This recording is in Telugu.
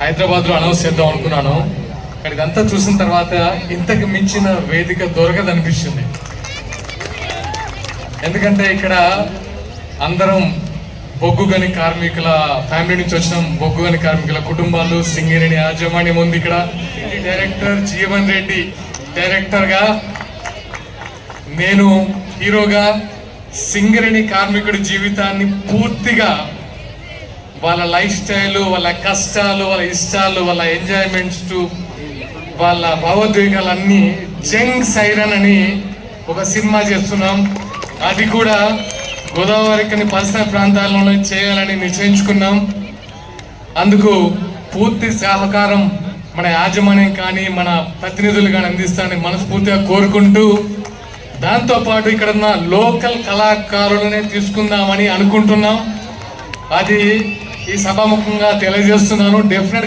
హైదరాబాద్లో అనౌన్స్ చేద్దాం అనుకున్నాను. కానీ ఇదంతా చూసిన తర్వాత ఇంతకు మించిన వేదిక దొరకదనిపిస్తుంది. ఎందుకంటే ఇక్కడ అందరం బొగ్గుగని కార్మికుల ఫ్యామిలీ నుంచి వచ్చిన బొగ్గుగని కార్మికుల కుటుంబాలు, సింగరేణి యాజమాన్యం ఉంది. ఇక్కడ డైరెక్టర్ జీవన్ రెడ్డి డైరెక్టర్గా, నేను హీరోగా సింగరేణి కార్మికుడి జీవితాన్ని పూర్తిగా వాళ్ళ లైఫ్ స్టైల్, వాళ్ళ కష్టాలు, వాళ్ళ ఇష్టాలు, వాళ్ళ ఎంజాయ్మెంట్స్, వాళ్ళ భావోద్వేగాలన్నీ జంగ్ సైరన్ అని ఒక సినిమా చేస్తున్నాం. అది కూడా గోదావరికి పరిసర ప్రాంతాల్లోనే చేయాలని నిశ్చయించుకున్నాం. అందుకు పూర్తి సహకారం మన యాజమాన్యం కానీ మన ప్రతినిధులు కానీ అందిస్తారని మనస్ఫూర్తిగా కోరుకుంటూ, దాంతోపాటు ఇక్కడ ఉన్న లోకల్ కళాకారులనే తీసుకుందామని అనుకుంటున్నాం. అది ఈ సభాముఖంగా తెలియజేస్తున్నాను. డెఫినెట్